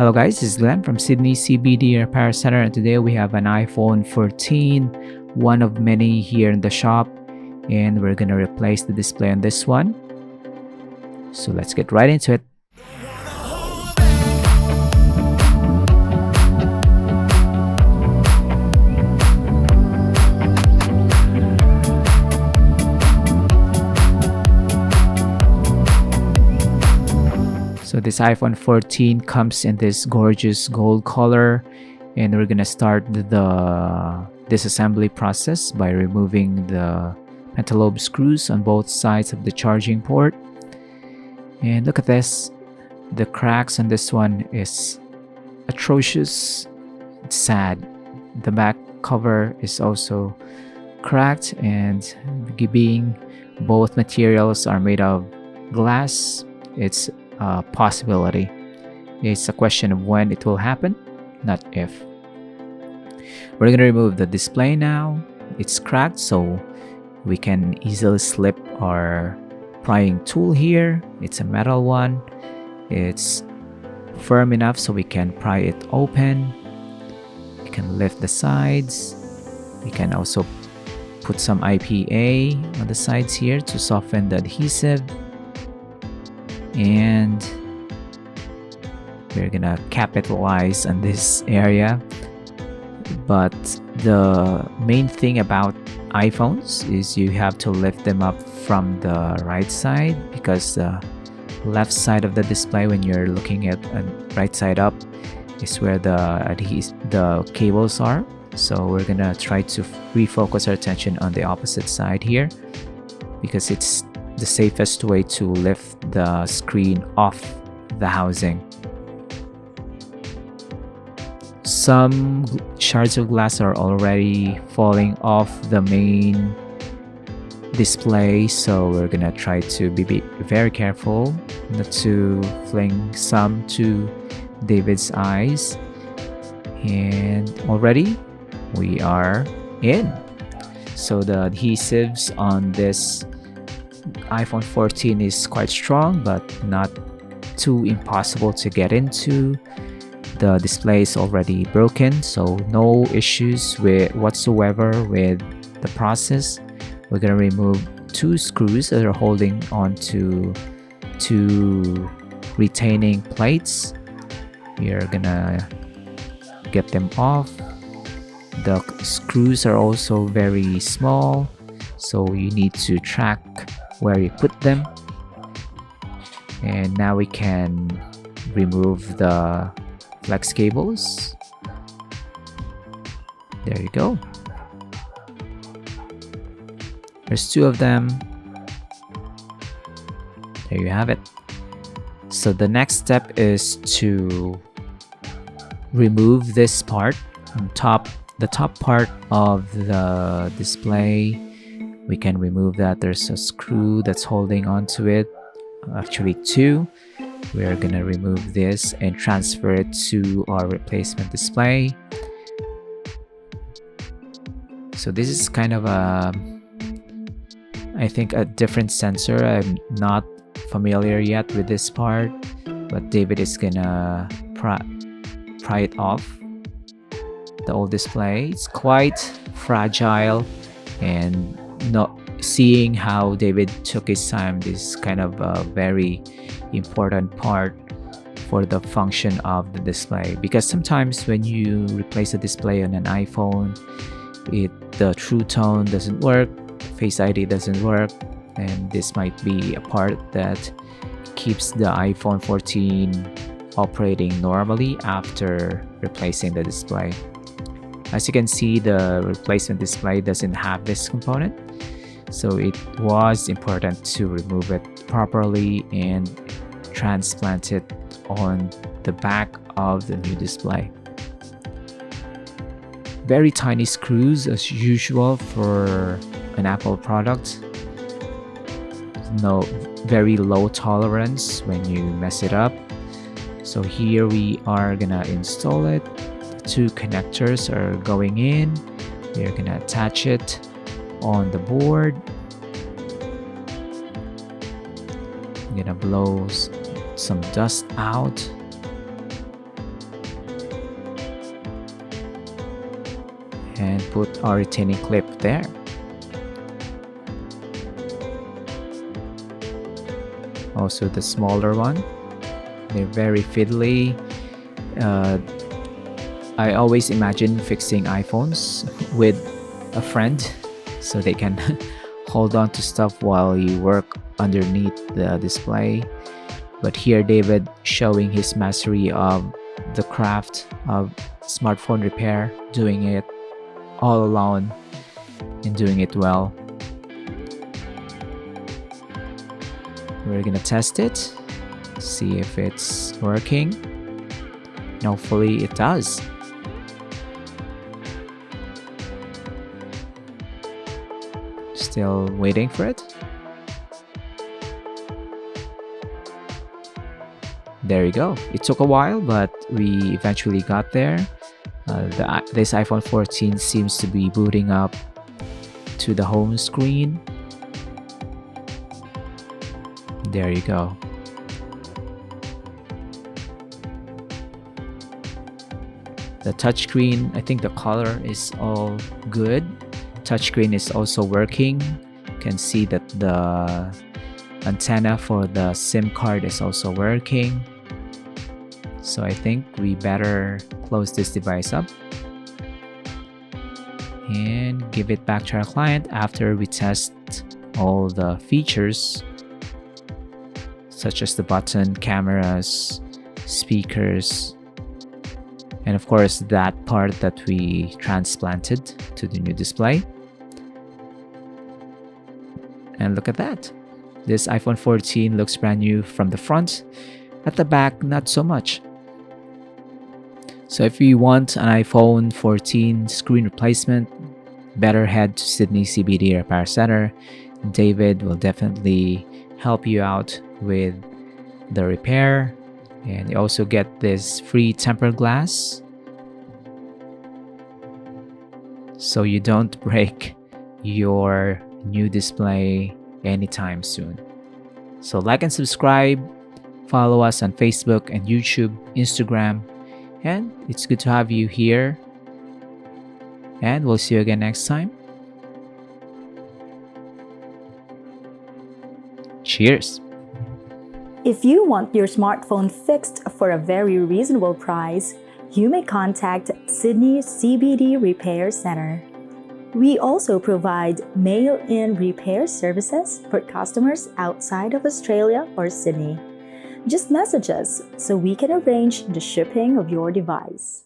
Hello guys, this is Glenn from Sydney CBD Repair Centre, and today we have an iPhone 14, one of many here in the shop, and we're gonna replace the display on this one. So let's get right into it. So this iPhone 14 comes in this gorgeous gold color, and we're gonna start the disassembly process by removing the pentalobe screws on both sides of the charging port. And look at this, the cracks on this one is atrocious. It's sad. The back cover is also cracked, and being both materials are made of glass, it's a possibility. It's a question of when it will happen, not if. We're gonna remove the display now. It's cracked, so we can easily slip our prying tool here. It's a metal one. It's firm enough so we can pry it open. We can lift the sides. We can also put some IPA on the sides here to soften the adhesive. And we're gonna capitalize on this area. But the main thing about iPhones is you have to lift them up from the right side, because the left side of the display, when you're looking at right side up, is where the cables are. So we're gonna try to refocus our attention on the opposite side here, because it's the safest way to lift the screen off the housing. Some shards of glass are already falling off the main display, so we're gonna try to be very careful not to fling some to David's eyes. And already we are in. So the adhesives on this iPhone 14 is quite strong, but not too impossible to get into. The display is already broken, so no issues whatsoever with the process. We're gonna remove two screws that are holding on to two retaining plates. We are gonna get them off. The screws are also very small, so you need to track where you put them. And now we can remove the flex cables. There you go. There's two of them. There you have it. So the next step is to remove this part on top, the top part of the display. We can remove that. There's a screw that's holding onto it, actually two. We're gonna remove this and transfer it to our replacement display. So this is kind of I think a different sensor. I'm not familiar yet with this part, but David is gonna pry it off the old display. It's quite fragile, and not seeing how David took his time is kind of a very important part for the function of the display, because sometimes when you replace a display on an iPhone, the True Tone doesn't work, Face ID doesn't work, and this might be a part that keeps the iPhone 14 operating normally after replacing the display. As you can see, the replacement display doesn't have this component, so it was important to remove it properly and transplant it on the back of the new display. Very tiny screws as usual for an Apple product. No, very low tolerance when you mess it up. So here we are gonna install it. Two connectors are going in. We're gonna attach it on the board. I'm gonna blow some dust out. and put our retaining clip there. Also the smaller one, they're very fiddly. I always imagine fixing iPhones with a friend so they can hold on to stuff while you work underneath the display. But here David showing his mastery of the craft of smartphone repair, doing it all alone and doing it well. We're gonna test it, see if it's working, and hopefully it does. Still waiting for it. There you go. It took a while, but we eventually got there. This iPhone 14 seems to be booting up to the home screen. There you go. The touchscreen, I think the color is all good. Touchscreen is also working. You can see that the antenna for the SIM card is also working. So I think we better close this device up and give it back to our client after we test all the features such as the button, cameras, speakers, and of course that part that we transplanted to the new display. And look at that. This iPhone 14 looks brand new from the front. At the back, not so much. So if you want an iPhone 14 screen replacement, better head to Sydney CBD Repair Centre. David will definitely help you out with the repair. And you also get this free tempered glass so you don't break your new display anytime soon. So like and subscribe, follow us on Facebook and YouTube, Instagram, and it's good to have you here. And we'll see you again next time. Cheers! If you want your smartphone fixed for a very reasonable price, you may contact Sydney CBD Repair Centre. We also provide mail-in repair services for customers outside of Australia or Sydney. Just message us so we can arrange the shipping of your device.